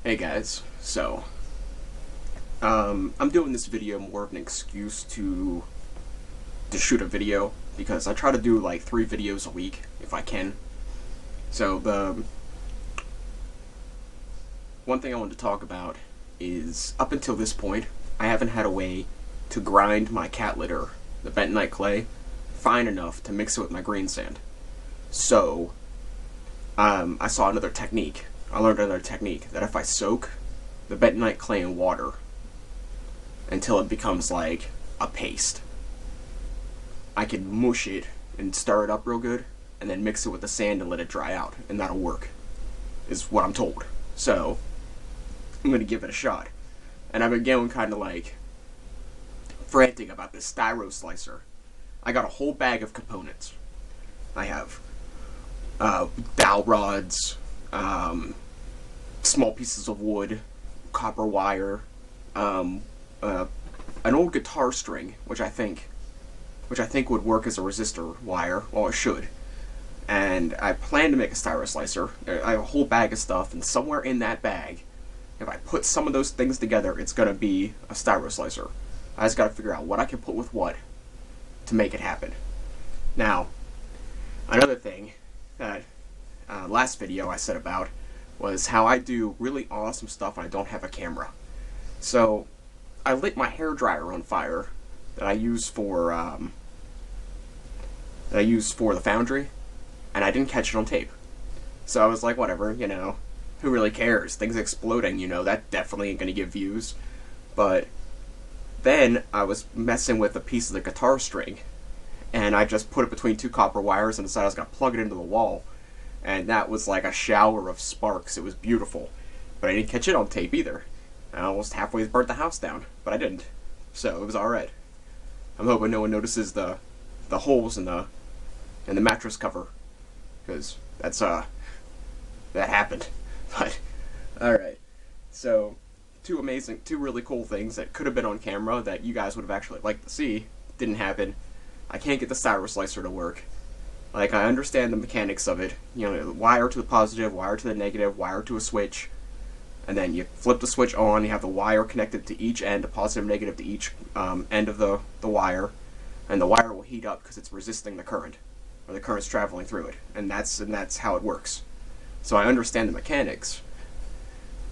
Hey guys, I'm doing this video more of an excuse to shoot a video because I try to do like 3 videos a week if I can. So the one thing I wanted to talk about is up until this point, I haven't had a way to grind my cat litter, the bentonite clay, fine enough to mix it with my green sand. So I saw another technique. I learned another technique that if I soak the bentonite clay in water until it becomes like a paste, I can mush it and stir it up real good and then mix it with the sand and let it dry out, and that'll work, is what I'm told. So I'm gonna give it a shot. And I've been getting kind of like frantic about this styro slicer. I got a whole bag of components. I have dowel rods, small pieces of wood, copper wire, an old guitar string, which I think would work as a resistor wire. Well, it should. And I plan to make a styro slicer. I have a whole bag of stuff, and somewhere in that bag, if I put some of those things together, it's gonna be a styro slicer. I just gotta figure out what I can put with what to make it happen. Now, another thing that last video I said about was how I do really awesome stuff when I don't have a camera. So I lit my hair dryer on fire that I use for the foundry, and I didn't catch it on tape. So I was like, whatever, who really cares? Things exploding, that definitely ain't gonna give views. But then I was messing with a piece of the guitar string, and I just put it between 2 copper wires and decided I was gonna plug it into the wall. And that was like a shower of sparks. It was beautiful. But I didn't catch it on tape either. I almost halfway burnt the house down, but I didn't. So it was alright. I'm hoping no one notices the holes in the mattress cover, because that happened. But alright. So two really cool things that could have been on camera that you guys would have actually liked to see didn't happen. I can't get the styro slicer to work. Like, I understand the mechanics of it. Wire to the positive, wire to the negative, wire to a switch. And then you flip the switch on, you have the wire connected to each end, a positive and negative to each end of the wire. And the wire will heat up because it's resisting the current, or the current's traveling through it. And that's how it works. So I understand the mechanics.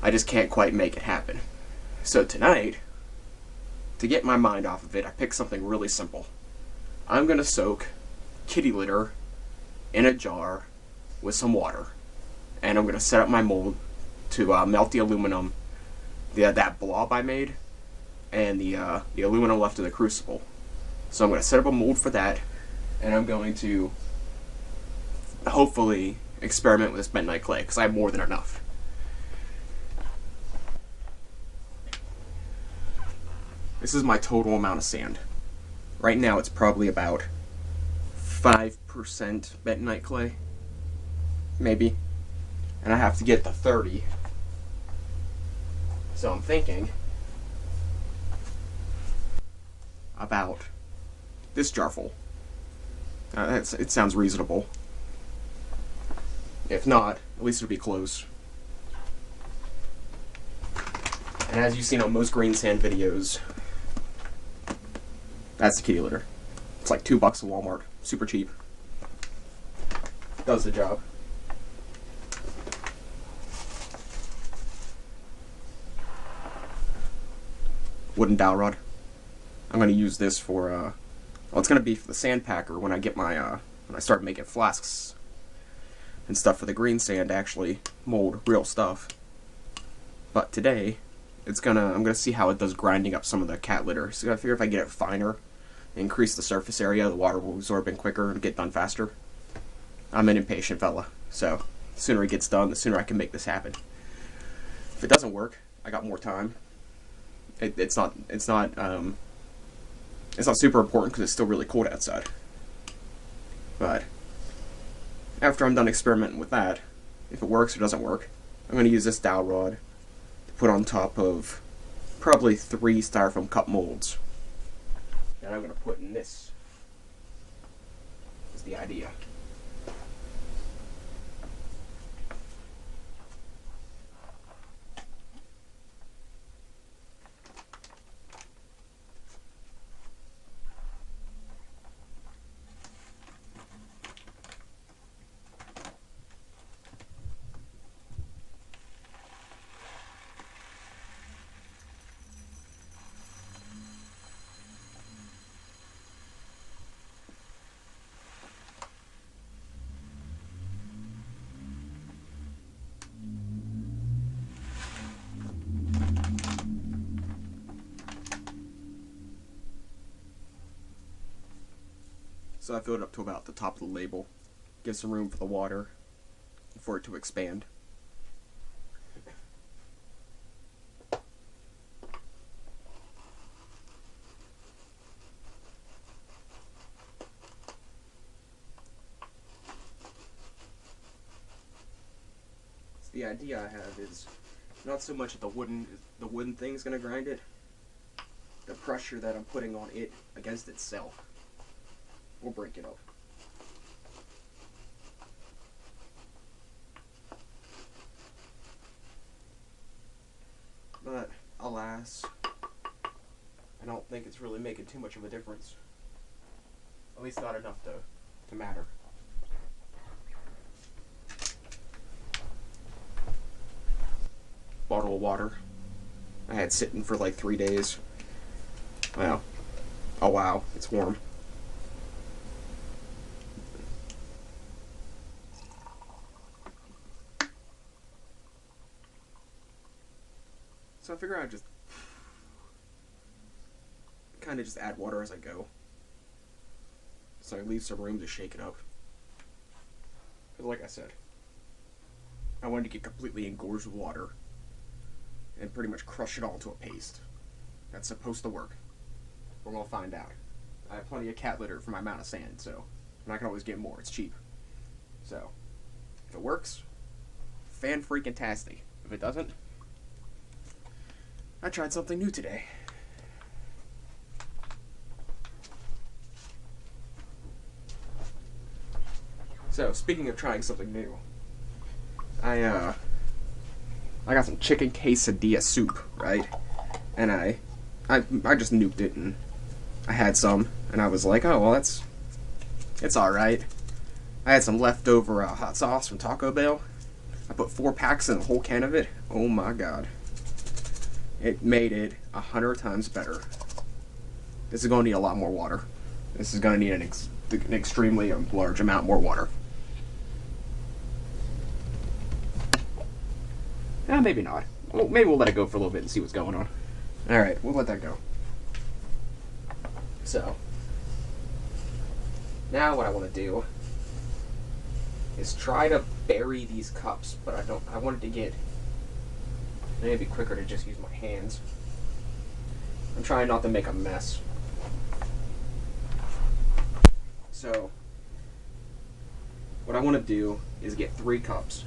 I just can't quite make it happen. So tonight, to get my mind off of it, I picked something really simple. I'm going to soak kitty litter in a jar with some water, and I'm going to set up my mold to melt the aluminum, that blob I made, and the aluminum left of the crucible. So I'm going to set up a mold for that, and I'm going to hopefully experiment with this bentonite clay, because I have more than enough. This is my total amount of sand. Right now it's probably about 5% bentonite clay, maybe, and I have to get to 30. So I'm thinking about this jarful. It sounds reasonable. If not, at least it'll be close. And as you've seen on most green sand videos, that's the kitty litter. It's like $2 at Walmart. Super cheap. Does the job. Wooden dowel rod. I'm going to use this for, well, it's going to be for the sandpacker when I get my, when I start making flasks and stuff for the green sand to actually mold real stuff. But today, I'm going to see how it does grinding up some of the cat litter. So I figure if I get it finer, increase the surface area, the water will absorb in quicker and get done faster. I'm an impatient fella, so the sooner it gets done, the sooner I can make this happen. If it doesn't work, I got more time. It's not super important because it's still really cold outside. But after I'm done experimenting with that, if it works or doesn't work, I'm going to use this dowel rod to put on top of probably 3 styrofoam cup molds. And I'm going to put in this. Is the idea. So I filled it up to about the top of the label. Give some room for the water for it to expand. So the idea I have is not so much that the wooden thing's gonna grind it. The pressure that I'm putting on it against itself will break it up. But alas, I don't think it's really making too much of a difference. At least not enough to matter. Bottle of water I had sitting for like 3 days. Wow. Oh wow, it's warm. So I figure I'd just kind of just add water as I go. So I leave some room to shake it up. Because like I said, I wanted to get completely engorged with water and pretty much crush it all into a paste. That's supposed to work. We're going to find out. I have plenty of cat litter for my amount of sand, so I can always get more. It's cheap. So, if it works, fan-freaking-tastic. If it doesn't, I tried something new today. So, speaking of trying something new, I got some chicken quesadilla soup, right? And I just nuked it, and I had some, and I was like, oh, well, it's alright. I had some leftover hot sauce from Taco Bell. I put 4 packs in a whole can of it. Oh my god. It made it 100 times better. This is going to need a lot more water. This is going to need an extremely large amount more water. Maybe not. Well, maybe we'll let it go for a little bit and see what's going on. Alright, we'll let that go. So, now what I want to do is try to bury these cups, but I wanted to get, maybe it'd be quicker to just use my hands. I'm trying not to make a mess. So, what I want to do is get 3 cups.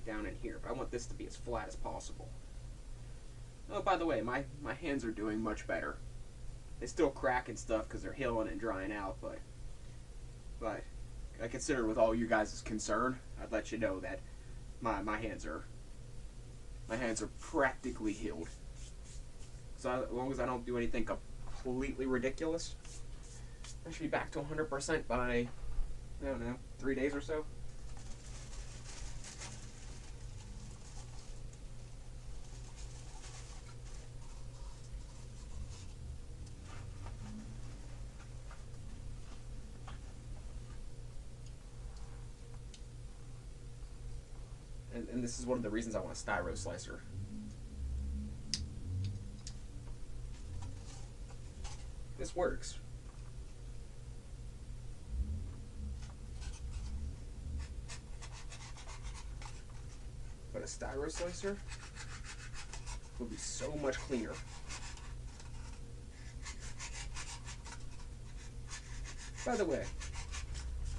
Down in here, but I want this to be as flat as possible. Oh, by the way, my hands are doing much better. They still crack and stuff because they're healing and drying out, but I consider with all you guys' concern, I'd let you know that my hands are practically healed. So as long as I don't do anything completely ridiculous, I should be back to 100% by, I don't know, 3 days or so. And this is one of the reasons I want a styro slicer. This works. But a styro slicer would be so much cleaner. By the way,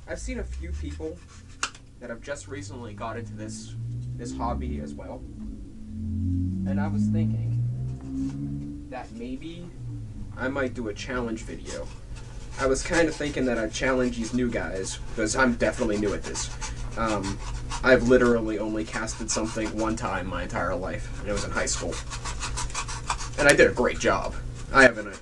I've seen a few people that have just recently got into this hobby as well. And I was thinking that maybe I might do a challenge video. I was kind of thinking that I'd challenge these new guys, because I'm definitely new at this. I've literally only casted something one time my entire life, and it was in high school. And I did a great job. I have an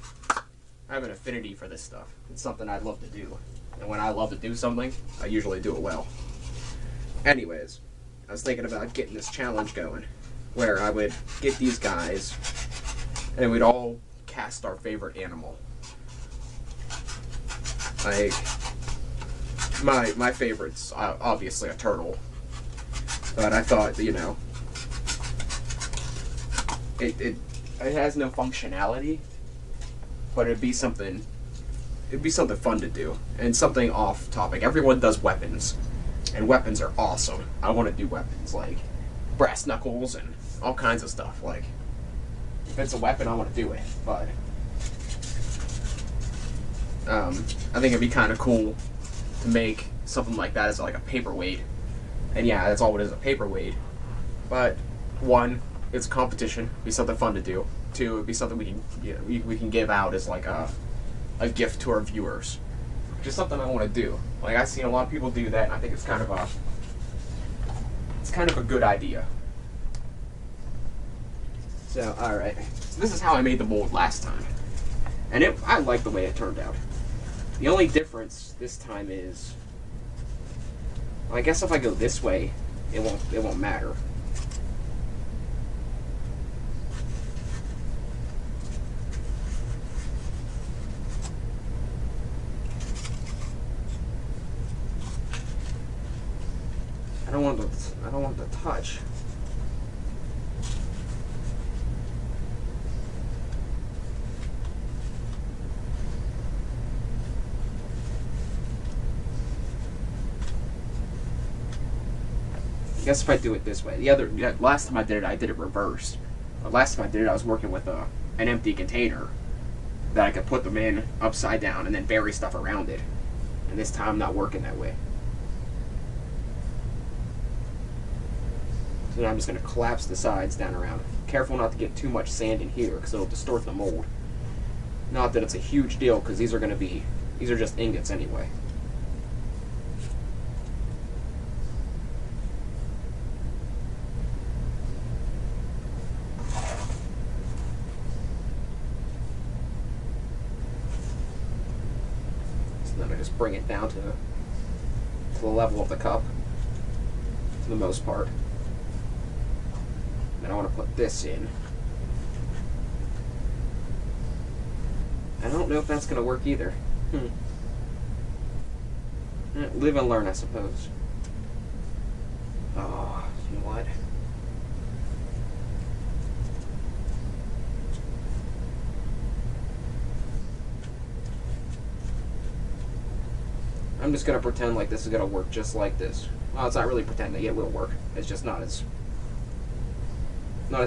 affinity for this stuff. It's something I love to do. And when I love to do something, I usually do it well. Anyways, I was thinking about getting this challenge going, where I would get these guys, and we'd all cast our favorite animal. Like, my favorite's obviously a turtle, but I thought, you know, It has no functionality, but it'd be something. It'd be something fun to do, and something off topic. Everyone does weapons, and weapons are awesome. I want to do weapons like brass knuckles and all kinds of stuff. Like, if it's a weapon, I want to do it. But I think it'd be kind of cool to make something like that as like a paperweight. And yeah, that's all it is, a paperweight. But one, it's a competition. It'd be something fun to do. Two, it'd be something we can, you know, we can give out as like a gift to our viewers. Just something I want to do. Like, I've seen a lot of people do that, and I think it's kind of a good idea. So, alright. So this is how I made the mold last time. And I like the way it turned out. The only difference this time is, well, I guess if I go this way, it won't matter. I don't want to touch. I guess if I do it this way. Last time I did it reversed. Last time I did it, I was working with an empty container that I could put them in upside down and then bury stuff around it. And this time I'm not working that way. So now I'm just going to collapse the sides down around. Careful not to get too much sand in here because it'll distort the mold. Not that it's a huge deal because these are just ingots anyway. So then I just bring it down to the level of the cup for the most part. And I want to put this in. I don't know if that's going to work either. Live and learn, I suppose. Oh, you know what? I'm just going to pretend like this is going to work just like this. Well, it's not really pretending. It will work. It's just not as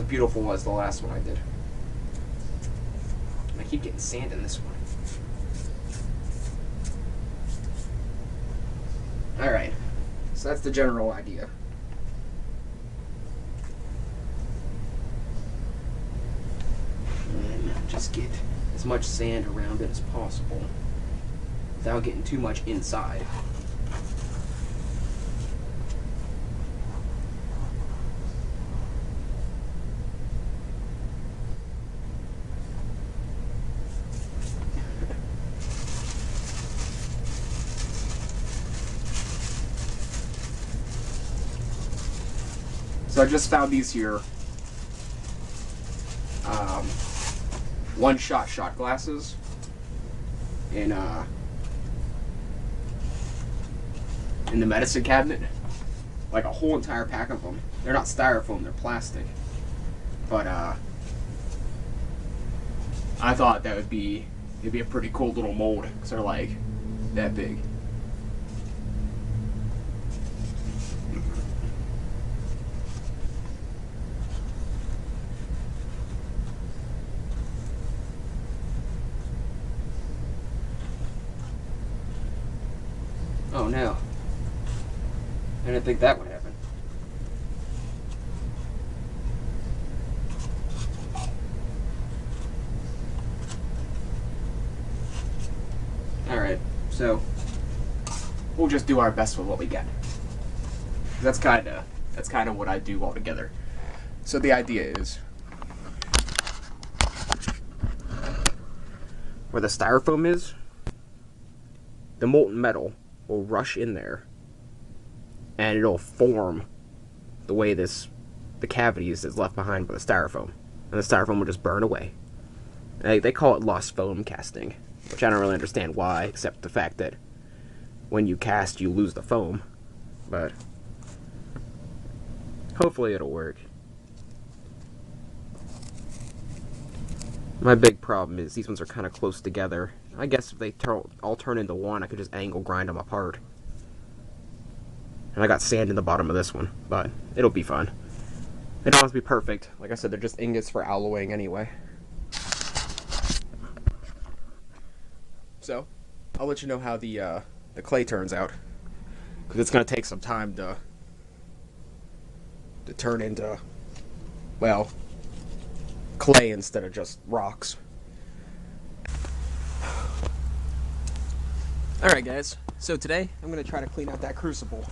beautiful as the last one I did. I keep getting sand in this one. Alright, so that's the general idea. And just get as much sand around it as possible without getting too much inside. So I just found these here one-shot shot glasses in the medicine cabinet. Like a whole entire pack of them. They're not styrofoam, they're plastic. But I thought it'd be a pretty cool little mold because they're like that big. Oh no. I didn't think that would happen. Alright, so we'll just do our best with what we get. That's kinda what I do altogether. So the idea is where the styrofoam is, the molten metal will rush in there and it'll form the way the cavities is left behind by the styrofoam, and the styrofoam will just burn away. They call it lost foam casting, which I don't really understand why, except the fact that when you cast you lose the foam, but hopefully it'll work. My big problem is these ones are kind of close together. I guess if they all turn into one, I could just angle grind them apart. And I got sand in the bottom of this one, but it'll be fine. They don't have to be perfect. Like I said, they're just ingots for alloying anyway. So, I'll let you know how the clay turns out. Because it's going to take some time to turn into, well, clay instead of just rocks. Alright guys, so today I'm going to try to clean out that crucible.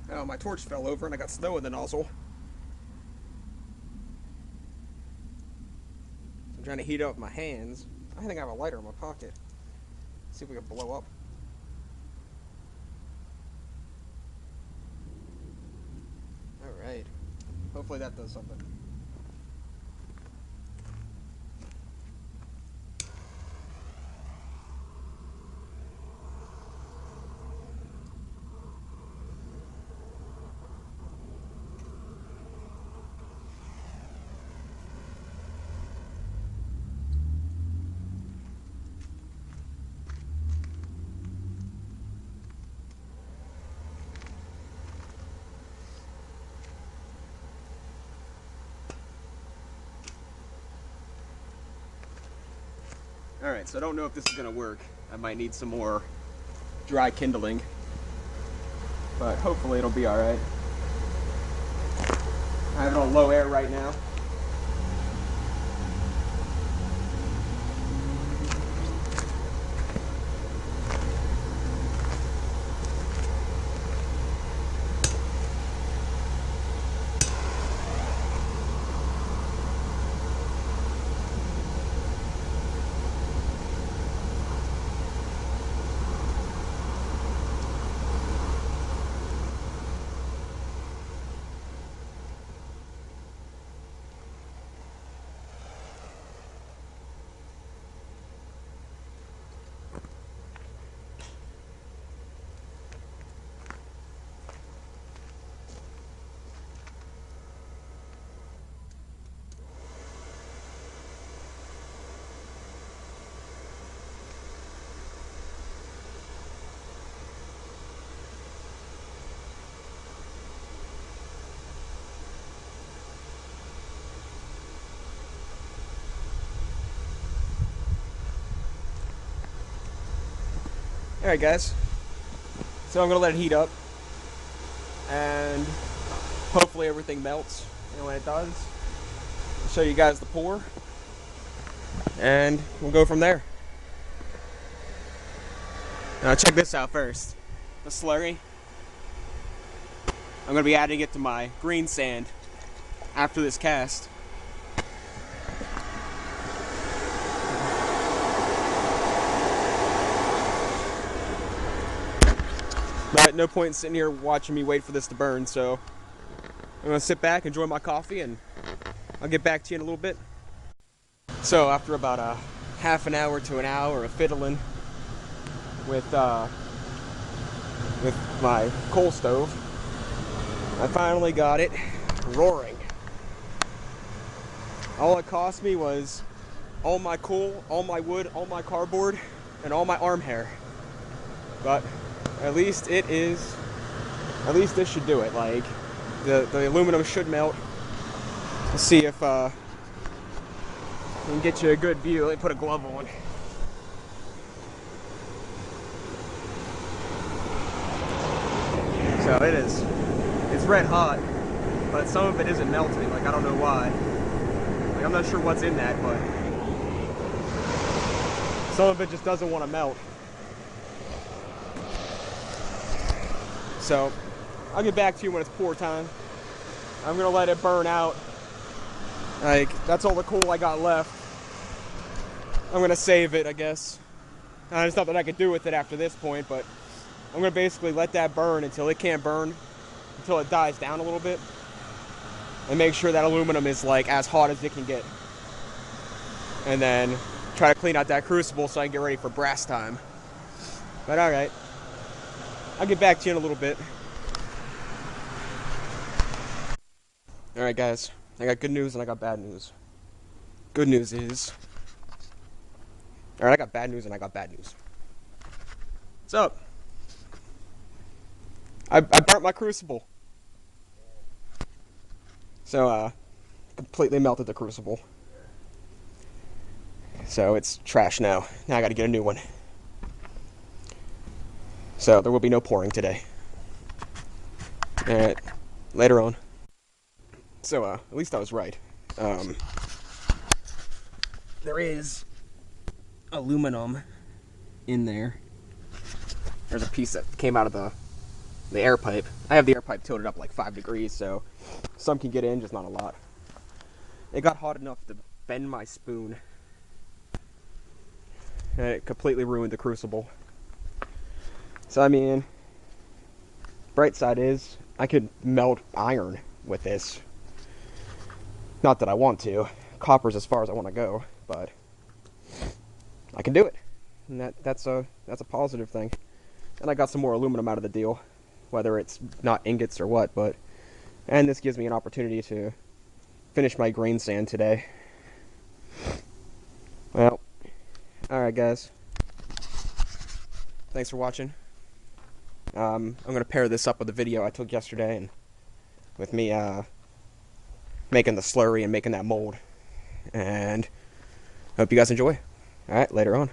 Oh, my torch fell over and I got snow in the nozzle. I'm trying to heat it up with my hands. I think I have a lighter in my pocket. See if we can blow up. Alright. Hopefully that does something. Alright, so I don't know if this is going to work. I might need some more dry kindling. But hopefully it'll be alright. I have it on low air right now. Alright guys, so I'm going to let it heat up, and hopefully everything melts, and when it does, I'll show you guys the pour, and we'll go from there. Now check this out first, the slurry. I'm going to be adding it to my green sand after this cast. But no point in sitting here watching me wait for this to burn, so I'm going to sit back, enjoy my coffee, and I'll get back to you in a little bit. So after about a half an hour to an hour of fiddling with my coal stove, I finally got it roaring. All it cost me was all my coal, all my wood, all my cardboard, and all my arm hair. But at least this should do it. Like, the aluminum should melt. Let's see if we can get you a good view. Let me put a glove on. So it's red hot, but some of it isn't melting. Like, I don't know why. Like, I'm not sure what's in that, but some of it just doesn't want to melt. So I'll get back to you when it's pour time. I'm gonna let it burn out. Like, that's all the coal I got left. I'm gonna save it, I guess. There's nothing I can do with it after this point, but I'm gonna basically let that burn until it can't burn, until it dies down a little bit, and make sure that aluminum is like as hot as it can get. And then try to clean out that crucible so I can get ready for brass time. But alright, I'll get back to you in a little bit. Alright guys, I got good news and I got bad news. Good news is... Alright, I got bad news and I got bad news. What's up? I burnt my crucible. So, completely melted the crucible. So it's trash now. Now I gotta get a new one. So there will be no pouring today. Alright, later on. So, at least I was right. There is aluminum in there. There's a piece that came out of the air pipe. I have the air pipe tilted up like 5 degrees, so some can get in, just not a lot. It got hot enough to bend my spoon. And it completely ruined the crucible. So, I mean, bright side is, I could melt iron with this. Not that I want to. Copper's as far as I want to go, but I can do it. And that's a positive thing. And I got some more aluminum out of the deal, whether it's not ingots or what, and this gives me an opportunity to finish my grain sand today. Well, alright guys. Thanks for watching. I'm going to pair this up with the video I took yesterday, and with me making the slurry and making that mold. And hope you guys enjoy. Alright, later on.